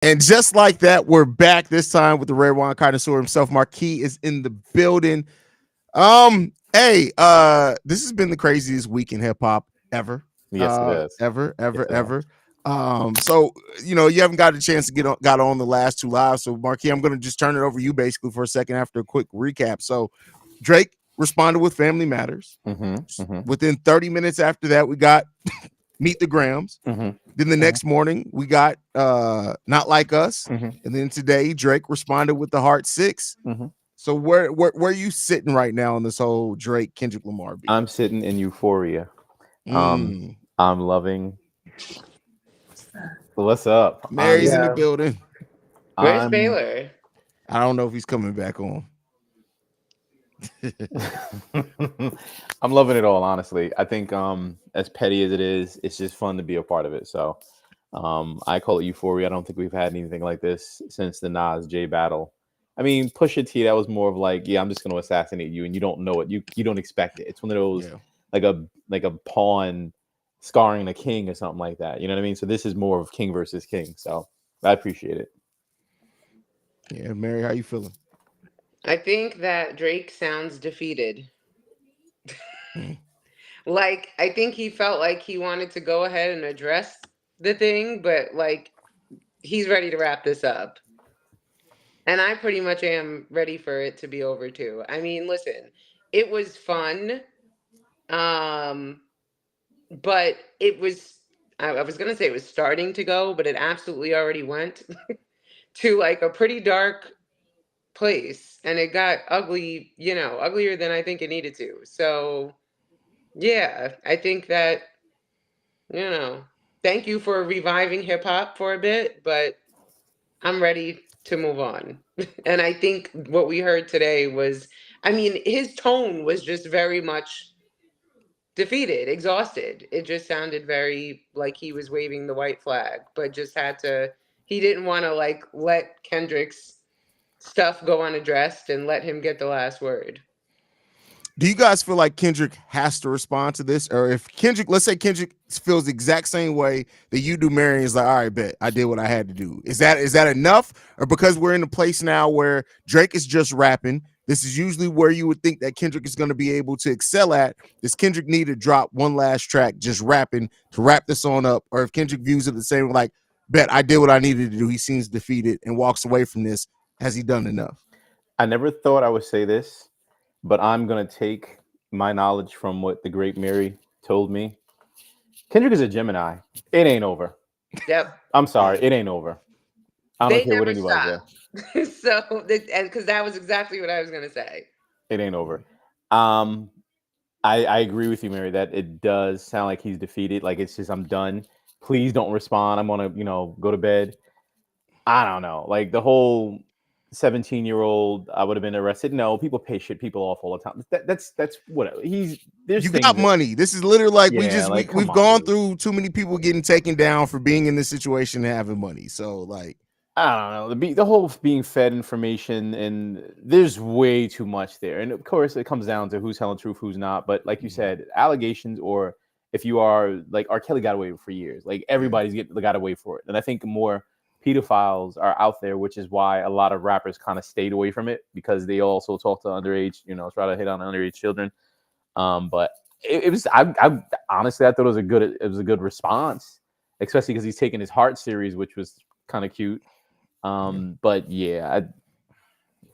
And just like that, we're back this time with the Red Wine Connoisseur himself. Marquis is in the building. Hey, this has been the craziest week in hip hop ever. Yes, it is. Yes, it has. Ever. So you haven't got a chance to got on the last two lives. So Marquis, I'm gonna just turn it over to you basically for a second after a quick recap. So Drake responded with Family Matters. Within 30 minutes after that, we got Meet the Grams. Then the next morning, we got Not Like Us. And then today, Drake responded with the Heart 6. So where are you sitting right now on this whole Drake Kendrick Lamar beat? I'm sitting in euphoria. I'm loving. What's up? Mary's in the building. Where's Baylor? I don't know if he's coming back on. I'm loving it all, honestly. I think as petty as it is, it's just fun to be a part of it. So I call it euphoria. I don't think we've had anything like this since the Nas J battle. I mean, Pusha T, that was more of like, yeah, I'm just going to assassinate you, and you don't know it. You don't expect it. It's one of those like a pawn scarring a king or something like that. You know what I mean? So this is more of king versus king. So I appreciate it. Yeah, Mary, how you feeling? I think that Drake sounds defeated. Like, I think he felt like he wanted to go ahead and address the thing, but like he's ready to wrap this up. And I pretty much am ready for it to be over too. I mean, listen, it was fun. Um, but it was I was gonna say it was starting to go, but it absolutely already went to like a pretty dark place, and it got ugly, uglier than I think it needed to. So yeah, I think that, you know, thank you for reviving hip hop for a bit, but I'm ready to move on. And I think what we heard today was, I mean, his tone was just very much defeated, exhausted. It just sounded very like he was waving the white flag, but just he didn't want to like let Kendrick's stuff go unaddressed and let him get the last word. Do you guys feel like Kendrick has to respond to this? Or if Kendrick, let's say Kendrick feels the exact same way that you do, Mary, is like, all right, bet I did what I had to do. Is that enough? Or because we're in a place now where Drake is just rapping, this is usually where you would think that Kendrick is going to be able to excel at. Does Kendrick need to drop one last track just rapping to wrap this on up? Or if Kendrick views it the same, like, bet I did what I needed to do, he seems defeated and walks away from this, has he done enough? I never thought I would say this, but I'm going to take my knowledge from what the great Mary told me. Kendrick is a Gemini. It ain't over. Yep. I'm sorry. It ain't over. I don't They care what never anybody says. stop. So, and because that was exactly what I was going to say. It ain't over. I agree with you, Mary, that it does sound like he's defeated. Like, it's just, I'm done. Please don't respond. I'm going to, go to bed. I don't know. Like, the whole 17-year-old, I would have been arrested. No, people pay people off all the time. That's whatever. You got money. This is literally like we've gone dude. through too many people getting taken down for being in this situation and having money. So like, I don't know, the whole being fed information, and there's way too much there. And of course, it comes down to who's telling the truth, who's not. But like you said, allegations, or if you are like R. Kelly got away for years, like everybody's got away for it. And I think more pedophiles are out there, which is why a lot of rappers kind of stayed away from it, because they also talk to underage, try to hit on underage children. But it was, I honestly, I thought it was a good response, especially because he's taking his Heart series, which was kind of cute. But yeah,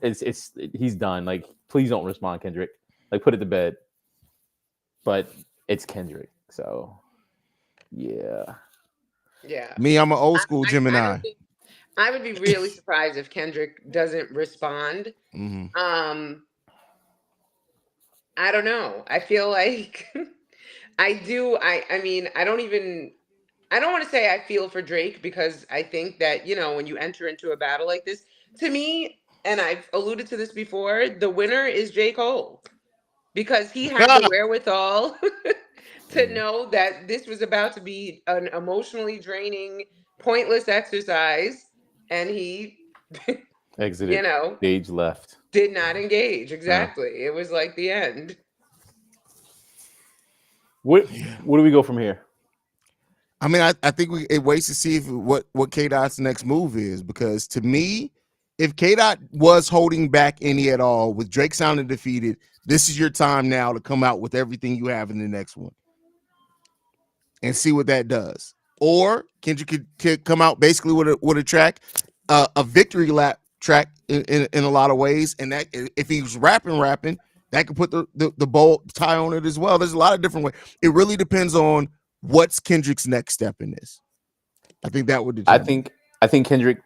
he's done. Like, please don't respond, Kendrick. Like, put it to bed. But it's Kendrick, so yeah. Yeah. Me, I'm an old school Gemini. I would be really surprised if Kendrick doesn't respond. I don't know. I feel like I do. I mean, I don't want to say I feel for Drake, because I think that, when you enter into a battle like this, to me, and I've alluded to this before, the winner is J. Cole, because he had the wherewithal to know that this was about to be an emotionally draining, pointless exercise, and he exited, stage left, did not engage. Exactly. It was like the end. Where do we go from here? I mean, I think it waits to see if what K Dot's next move is, because to me, if K Dot was holding back any at all with Drake sounding defeated, this is your time now to come out with everything you have in the next one and see what that does. Or Kendrick could come out basically with a track, a victory lap track in a lot of ways, and that if he was rapping, that could put the bow tie on it as well. There's a lot of different ways. It really depends on what's Kendrick's next step in this. I think that would determine. I think Kendrick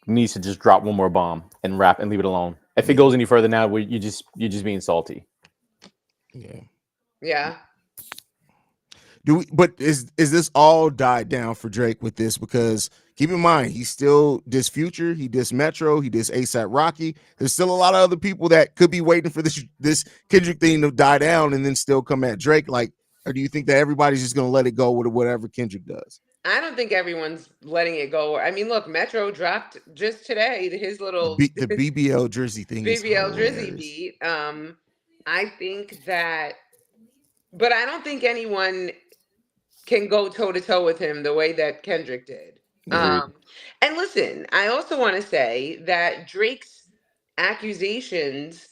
needs to just drop one more bomb and rap and leave it alone. If it goes any further now, you're just being salty. Yeah. But is this all died down for Drake with this? Because keep in mind, he still diss Future, he diss Metro, he diss ASAP Rocky. There's still a lot of other people that could be waiting for this Kendrick thing to die down and then still come at Drake. Like, or do you think that everybody's just gonna let it go with whatever Kendrick does? I don't think everyone's letting it go. I mean, look, Metro dropped just today his little the BBL Jersey thing. BBL Drizzy beat. I think that, but I don't think anyone can go toe to toe with him the way that Kendrick did. And listen, I also want to say that Drake's accusations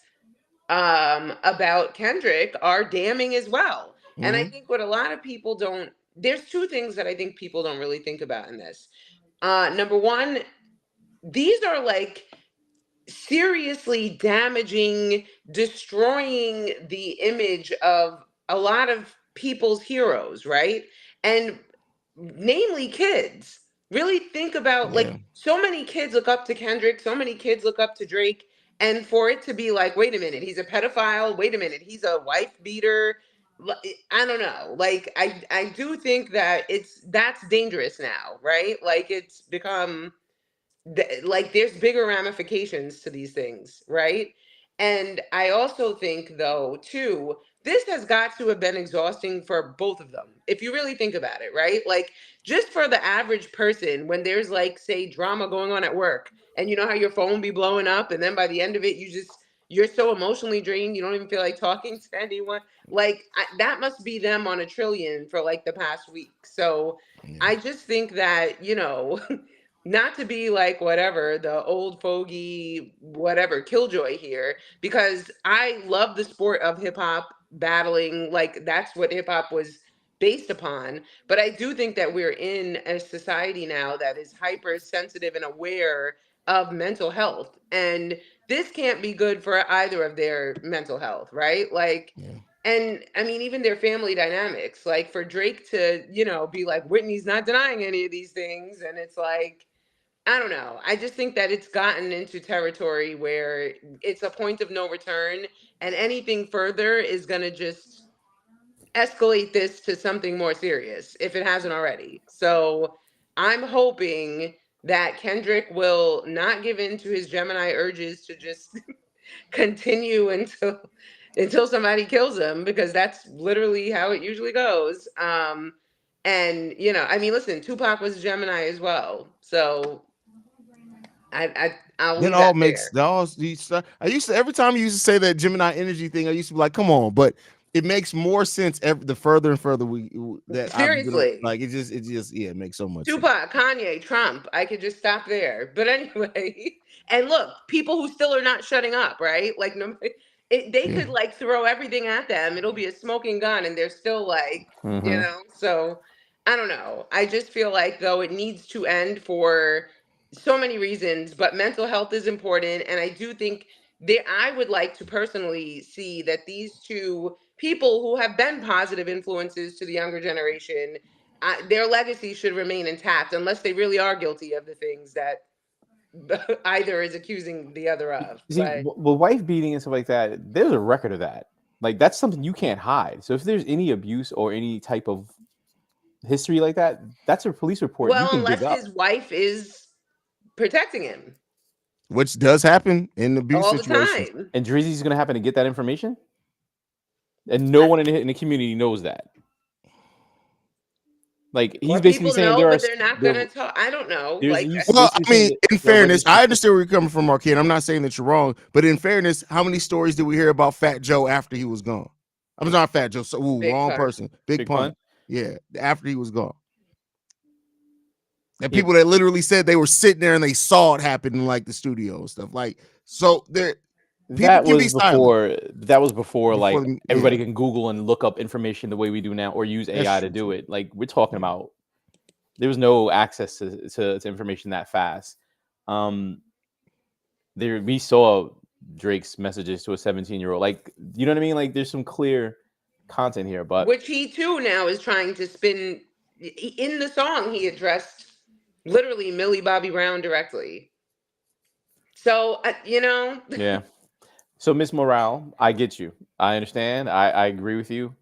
about Kendrick are damning as well. And I think what a lot of people don't, there's two things that I think people don't really think about in this. Number one, these are like seriously damaging, destroying the image of a lot of people's heroes, right? And namely kids. Really think about like so many kids look up to Kendrick, so many kids look up to Drake, and for it to be like, wait a minute, he's a pedophile, wait a minute, he's a wife beater. I don't know. Like I do think that that's dangerous now, right? Like it's become like there's bigger ramifications to these things, right? And I also think though too, this has got to have been exhausting for both of them if you really think about it, right? Like just for the average person, when there's like say drama going on at work and you know how your phone be blowing up and then by the end of it you're so emotionally drained you don't even feel like talking to anyone, like that must be them on a trillion for like the past week. So I just think that, you know, not to be like whatever the old fogey whatever killjoy here, because I love the sport of hip hop battling, like that's what hip hop was based upon. But I do think that we're in a society now that is hypersensitive and aware of mental health, and this can't be good for either of their mental health, right? Like and I mean even their family dynamics, like for Drake to, you know, be like Whitney's not denying any of these things, and it's like I don't know. I just think that it's gotten into territory where it's a point of no return, and anything further is going to just escalate this to something more serious if it hasn't already. So I'm hoping that Kendrick will not give in to his Gemini urges to just continue until somebody kills him, because that's literally how it usually goes. And you know, I mean, listen, Tupac was Gemini as well, so I'll It leave all that makes there. all these. I used to every time you used to say that Gemini energy thing, I used to be like, "Come on!" But it makes more sense the further and further that I've been Seriously. like. It just it makes so much sense. Tupac, Kanye, Trump. I could just stop there. But anyway, and look, people who still are not shutting up, right? Like, no, they could like throw everything at them. It'll be a smoking gun, and they're still like, you know. So I don't know. I just feel like though it needs to end for so many reasons, but mental health is important, and I do think that I would like to personally see that these two people who have been positive influences to the younger generation, their legacy should remain intact unless they really are guilty of the things that either is accusing the other of. See, But with wife beating and stuff like that, there's a record of that. Like that's something you can't hide. So if there's any abuse or any type of history like that, that's a police report you well, can dig unless up. his wife is protecting him Which does happen in abuse all the situations. time. And Drizzy's gonna happen to get that information, and no one in the community knows that. Like he's Or basically people saying know, there are but they're not gonna talk. I don't know. there's Like, he's Well, basically I mean, saying in there are fairness, I registered. understand where you're coming from, Marquette. I'm not saying that you're wrong, but in fairness, how many stories did we hear about Fat Joe after he was gone? I'm not Fat Joe. So, Big wrong pun. person. Big Big pun. pun. Yeah, after he was gone. And people that literally said they were sitting there and they saw it happen in like the studio and stuff. Like, so there, people can be silent. That was before like the, everybody can Google and look up information the way we do now, or use AI to do it. Like we're talking about, there was no access to information that fast. We saw Drake's messages to a 17-year-old. Like, you know what I mean? Like, there's some clear content here, but which he too now is trying to spin. In the song, he addressed literally Millie Bobby Brown directly. So yeah. So Miss Morale, I get you. I understand. I agree with you.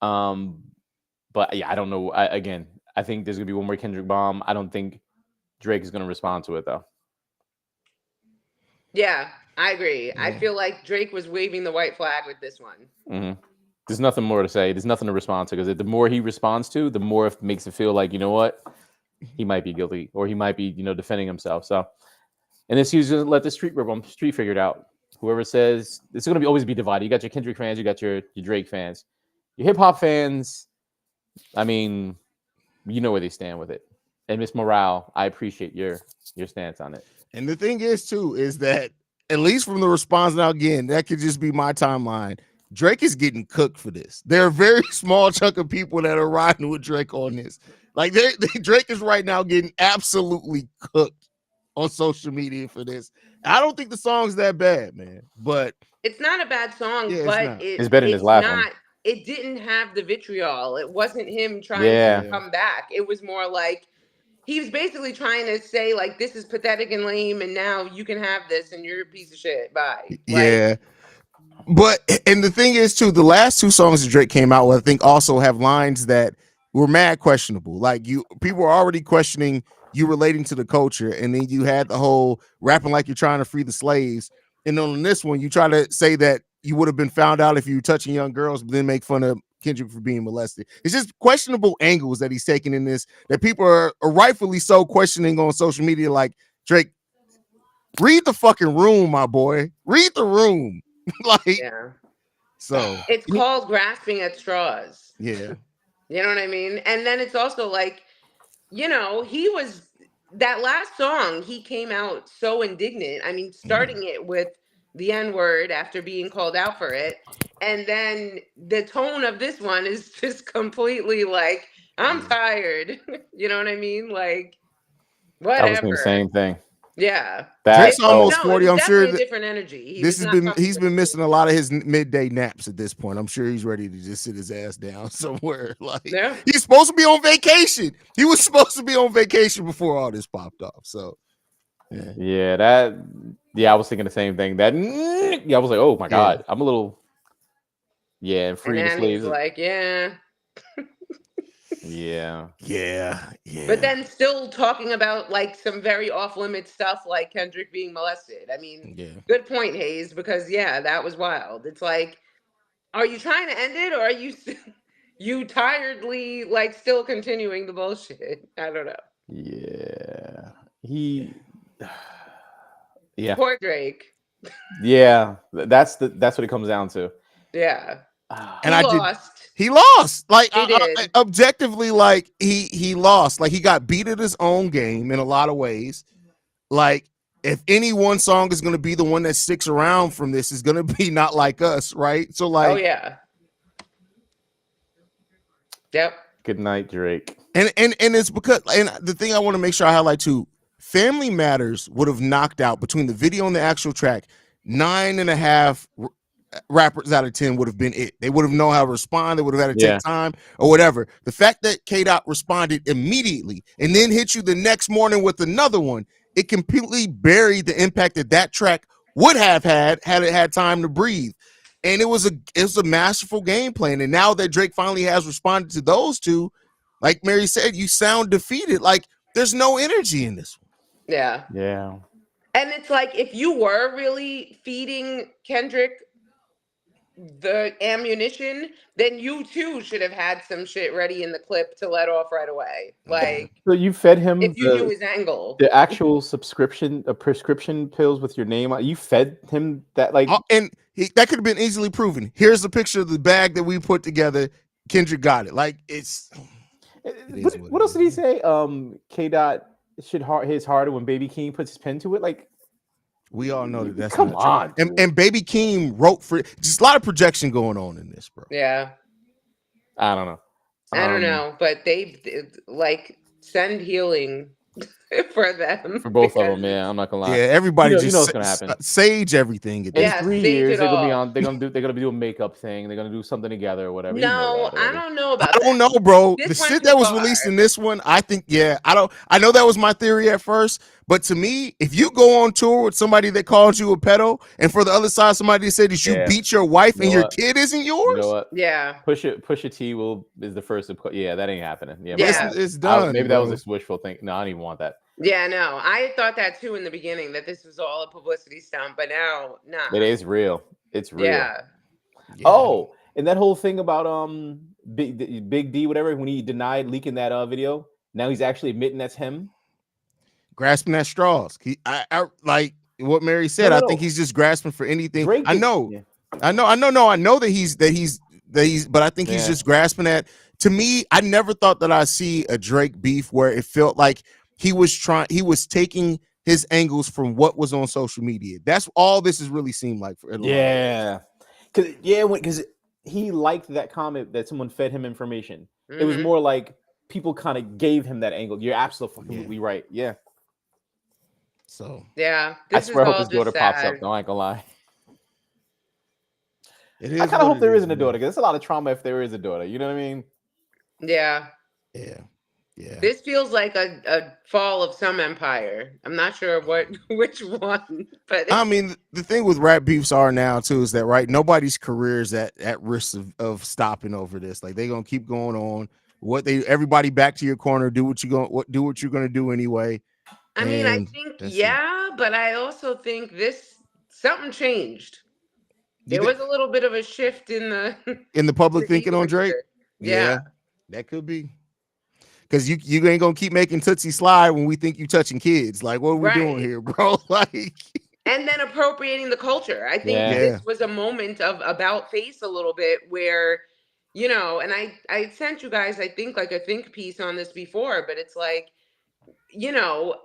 But yeah, I don't know. Again, I think there's gonna be one more Kendrick bomb. I don't think Drake is gonna respond to it though. Yeah, I agree. Yeah. I feel like Drake was waving the white flag with this one. Mm-hmm. There's nothing more to say. There's nothing to respond to, because the more he responds to, the more it makes it feel like, you know what, he might be guilty, or he might be, defending himself. So, and this he's gonna let the street figure it out. Whoever says it's gonna always be divided. You got your Kendrick fans, you got your Drake fans, your hip hop fans. I mean, you know where they stand with it. And Miss Morale, I appreciate your stance on it. And the thing is too, is that at least from the response now, again, that could just be my timeline. Drake is getting cooked for this. There are a very small chunk of people that are riding with Drake on this. Like Drake is right now getting absolutely cooked on social media for this. I don't think the song's that bad, man. But it's not a bad song, but it's better than his last one. It didn't have the vitriol. It wasn't him trying to come back. It was more like he was basically trying to say, like, this is pathetic and lame, and now you can have this, and you're a piece of shit. Bye. Yeah. But, and the thing is, too, the last two songs that Drake came out with, I think, also have lines that were mad questionable. Like, people were already questioning you relating to the culture, and then you had the whole rapping like you're trying to free the slaves. And on this one, you try to say that you would have been found out if you were touching young girls, but then make fun of Kendrick for being molested. It's just questionable angles that he's taking in this that people are rightfully so questioning on social media. Like, Drake, read the fucking room, my boy. Read the room. So it's called grasping at straws. Yeah. You know what I mean? And then it's also like, he was, that last song, he came out so indignant. I mean, starting it with the N-word after being called out for it. And then the tone of this one is just completely like, I'm tired. You know what I mean? Like, whatever. I was thinking the same thing. Yeah. Drake's almost 40. I'm sure a different energy. He's been missing a lot of his midday naps at this point. I'm sure he's ready to just sit his ass down somewhere. Like, he's supposed to be on vacation. He was supposed to be on vacation before all this popped off. So I was thinking the same thing. I was like, oh my God, I'm a little and free the slaves. Like, Yeah. But then still talking about like some very off-limit stuff like Kendrick being molested. I mean, good point, Hayes, because that was wild. It's like, are you trying to end it, or are you tiredly like still continuing the bullshit? I don't know. Poor Drake. That's what it comes down to. Yeah. And he lost. Like, objectively, like he lost. Like, he got beat at his own game in a lot of ways. Like, if any one song is going to be the one that sticks around from this, is going to be Not Like Us, right? So, like, yep. Good night, Drake. And it's because, and the thing I want to make sure I highlight too, Family Matters would have knocked out, between the video and the actual track, 9.5 rappers out of 10 would have been it. They would have known how to respond. They would have had to take time or whatever. The fact that K-Dot responded immediately and then hit you the next morning with another one, it completely buried the impact that track would have had it had time to breathe. And it was a masterful game plan. And now that Drake finally has responded to those two, like Mary said, you sound defeated. Like, there's no energy in this one. Yeah. And it's like, if you were really feeding Kendrick the ammunition, then you too should have had some shit ready in the clip to let off right away. Like, so you fed him if you knew his angle, the actual prescription pills with your name on. You fed him that, like, and that could have been easily proven. Here's a picture of the bag that we put together. Kendrick got it. Like, what else did he say? K-Dot shit hits harder when Baby King puts his pen to it. Like, We all know that that's come not true. on, dude. And Baby Keem wrote for just a lot of projection going on in this, bro. Yeah. I don't know. I don't know, but like send healing for them For both of because them, yeah, I'm not gonna lie. Yeah, everybody You know just what's gonna happen. sage everything at In this yeah, point. 3 sage years, it they're gonna be all. on. They're gonna be doing a makeup thing. They're gonna do something together or whatever. You know No, that I already. don't know I about don't that. know, bro. The This went shit too that was far. released in this one, I think, yeah, I know that was my theory at first, but to me, if you go on tour with somebody that calls you a pedo, and for the other side, somebody said that you Yeah. beat your wife You and know your what? kid isn't You know yours, what? Yeah. Push a T is the first. Yeah, that ain't happening. Yeah, my Yeah. bad. it's done. Maybe that was bro. just wishful thinking. No, I don't even want that. Yeah, no. I thought that too in the beginning that this was all a publicity stunt, but now, nah. It is real. It's real. Yeah. Yeah. Oh, and that whole thing about Big D, whatever, when he denied leaking that video, now he's actually admitting that's him. Grasping at straws. I like what Mary said. No, I no, think no. he's just grasping for anything. Drake I did. know. Yeah. I know that he's but I think he's Yeah. just grasping at. To me, I never thought that I see a Drake beef where it felt like he was taking his angles from what was on social media. That's all this has really seemed like for a lot of ways. Because he liked that comment that someone fed him information. It was Mhm. more like people kind of gave him that angle. You're absolutely right. Yeah. So Yeah. I This is swear I hope all his just daughter pops up. sad. No, I ain't gonna lie. it I is. kind of what hope it there is, isn't a man. daughter because it's a lot of trauma if there is a daughter. You know what I mean? Yeah. Yeah. Yeah. This feels like a fall of some empire. I'm not sure which one, but I mean, the thing with rap beefs are now too is that right, nobody's career is at risk of stopping over this. Like they're gonna keep going on. Everybody back to your corner, do what you're gonna do anyway. I mean, I And think that's it. yeah, but I also think this something changed. You There think was a little bit of a shift in the in the in public the thinking on Drake? dealership. Yeah. Yeah, that could be. Cause you ain't gonna keep making Tootsie slide when we think you touching kids. Like, what are we doing Right. here, bro? Like, And then appropriating the culture. I think Yeah. yeah, this was a moment of about face a little bit where, and I sent you guys I think like a think piece on this before, but it's like, you know,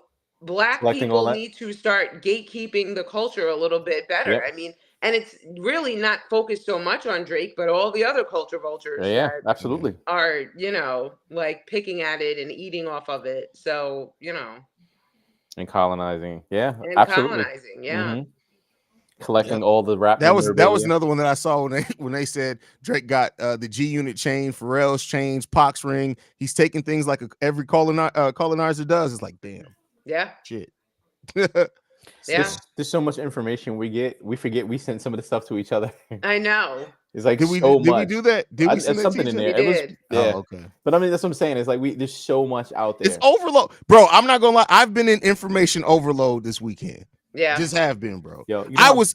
black Collecting all people that. need to start gatekeeping the culture a little bit better. Yep. I mean, and it's really not focused so much on Drake, but all the other culture vultures Yeah, that absolutely. are, like picking at it and eating off of it. So, And colonizing. Yeah, and absolutely. colonizing. Yeah. hmm Collecting yep. all the rap That was memorabilia. another one that I saw when they said Drake got the G Unit chain, Pharrell's chains, Pac's ring. He's taking things like every colonizer does. It's like, damn, Yeah. shit. Yeah. There's so much information we get. We forget we sent some of the stuff to each other. I know. It's like Did we so did we much. do that? Did we send There's that to something each in other? We there. It was did. yeah. Oh, okay. But I mean, that's what I'm saying. It's like there's so much out there. It's overload, bro. I'm not gonna lie. I've been in information overload this weekend. Yeah. Just have been, bro. Yo, you know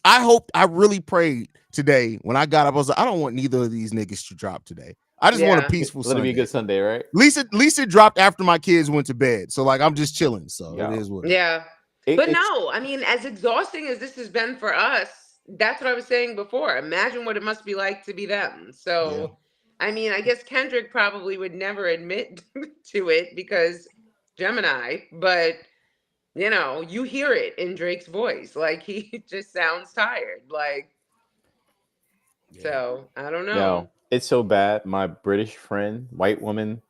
I really prayed today when I got up. I was like, I don't want neither of these niggas to drop today. I just want a Yeah. peaceful let it be a Sunday. good Sunday, right? At least it dropped after my kids went to bed. So like I'm just chilling. So Yeah. it is what it is. Yeah. But no, I mean, as exhausting as this has been for us, that's what I was saying before. Imagine what it must be like to be them. So, I mean, I guess Kendrick probably would never admit to it because Gemini, but you hear it in Drake's voice. Like he just sounds tired. Like, Yeah. so I don't know. No, it's so bad. My British friend, white woman,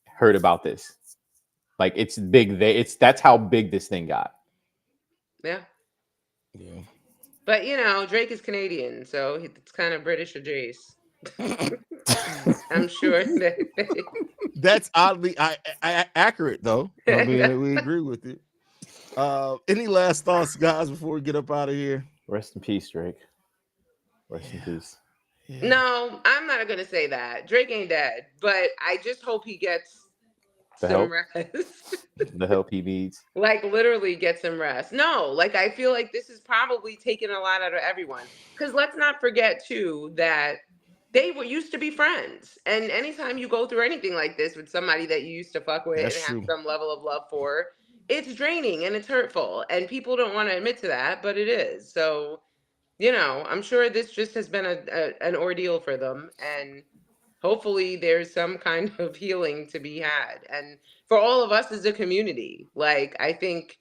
heard about this. Like it's big. That's how big this thing got. Yeah. Yeah. But Drake is Canadian, so it's kind of British adjacent. I'm sure that That's oddly accurate though. I mean, we agree with it. Any last thoughts, guys, before we get up out of here? Rest in peace, Drake. Rest in peace. Yeah. No, I'm not gonna say that. Drake ain't dead, but I just hope he gets The some help. rest. The help he needs. Like literally get some rest. No, like I feel like this is probably taking a lot out of everyone. Because let's not forget too that they used to be friends, and anytime you go through anything like this with somebody that you used to fuck with That's and have true. some level of love for, it's draining and it's hurtful, and people don't want to admit to that, but it is. So, I'm sure this just has been an ordeal for them, and hopefully there's some kind of healing to be had. And for all of us as a community, like, I think,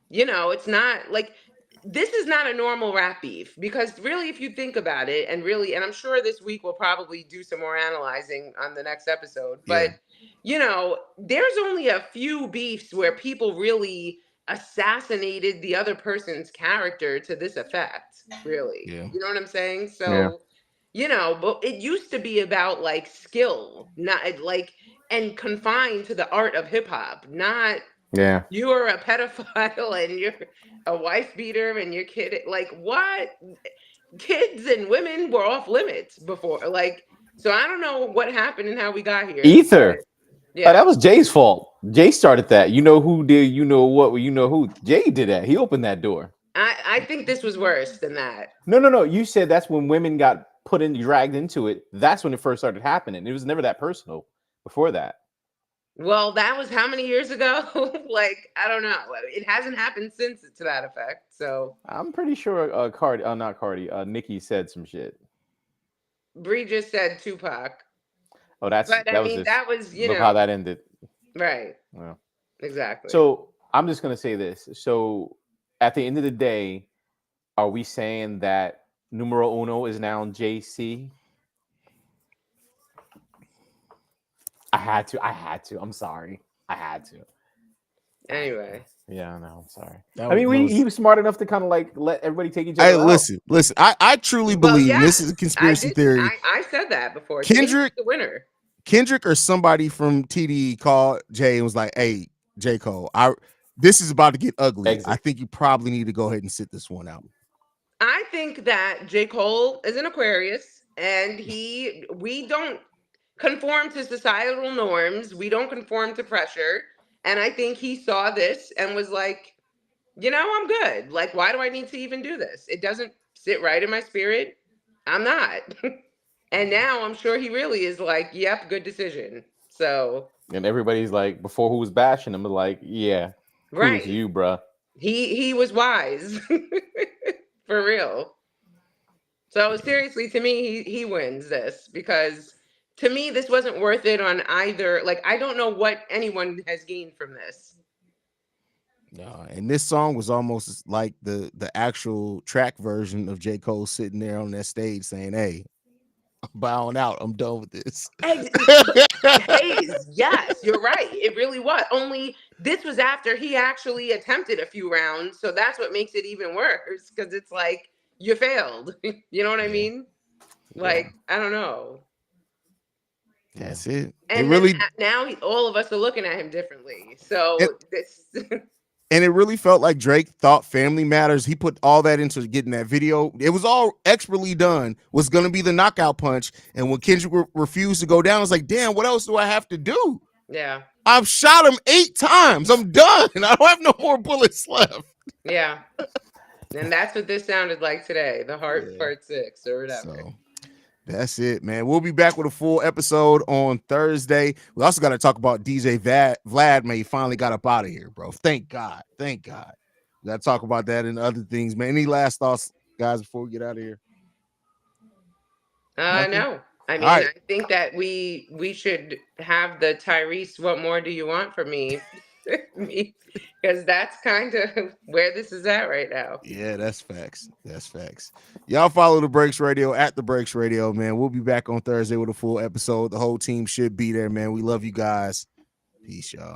it's not like, this is not a normal rap beef, because really, if you think about it, and really, and I'm sure this week we'll probably do some more analyzing on the next episode, Yeah. but there's only a few beefs where people really assassinated the other person's character to this effect, really. Yeah. You know what I'm saying? Yeah. So, but it used to be about like skill, not like, and confined to the art of hip hop, not Yeah. you're a pedophile and you're a wife beater and your kid, like, what? Kids and women were off limits before, like, so I don't know what happened and how we got here, but Ether. yeah, That was Jay's fault. Jay started that. You know who did, you know what, well, you know who. Jay did that. He opened that door. I think this was worse than that. No. You said that's when women got put in, dragged into it. That's when it first started happening. It was never that personal before that. Well, that was how many years ago? Like, I don't know. It hasn't happened since, to that effect. So I'm pretty sure Cardi, not Cardi, Nikki said some shit. Bree just said Tupac, Oh, but I that was mean, this. that was, Look how that ended. right. Yeah. Exactly. So I'm just gonna say this. So at the end of the day, are we saying that numero uno is now JC? I had to. I'm sorry. I had to. Anyway, Yeah, no, I'm sorry. That I mean, was- he was smart enough to kind of like let everybody take each other Hey, out. listen. I truly well, believe, yeah, and this is a I conspiracy did. theory. I said that before. To me, he's Kendrick- the winner. Kendrick or somebody from TDE called Jay and was like, "Hey, J. Cole, this is about to get ugly. Exit. I think you probably need to go ahead and sit this one out." I think that J. Cole is an Aquarius, and we don't conform to societal norms. We don't conform to pressure. And I think he saw this and was like, I'm good. Like, why do I need to even do this? It doesn't sit right in my spirit. I'm not. And now I'm sure he really is like, yep, good decision. So, And everybody's like, before who was bashing him, like, yeah, kudos right. to you, bruh. He was wise. For real. So seriously, to me, he wins this, because to me this wasn't worth it on either. Like, I don't know what anyone has gained from this. No, and this song was almost like the actual track version of J. Cole sitting there on that stage saying, "Hey, I'm bowing out. I'm done with this." Hayes, yes, you're right. It really was. Only this was after he actually attempted a few rounds, so that's what makes it even worse, because it's like you failed. You know what I Yeah. mean? Like, I don't know. That's it. And it then really now all of us are looking at him differently. So this. and it really felt like Drake thought Family Matters. He put all that into getting that video. It was all expertly done. Was going to be the knockout punch. And when Kendrick refused to go down, I was like, damn, what else do I have to do? Yeah. I've shot him 8 times. I'm done. I don't have no more bullets left. Yeah. And that's what this sounded like today. The Heart Part 6 or whatever. So that's it, man. We'll be back with a full episode on Thursday. We also got to talk about DJ Vlad, man. He finally got up out of here, bro. Thank God. Thank God. We got to talk about that and other things, man. Any last thoughts, guys, before we get out of here? No. I mean, I think that we should have the Tyrese, what more do you want from me? Because that's kind of where this is at right now. Yeah, that's facts. That's facts. Y'all follow The Breaks Radio at The Breaks Radio, man. We'll be back on Thursday with a full episode. The whole team should be there, man. We love you guys. Peace, y'all.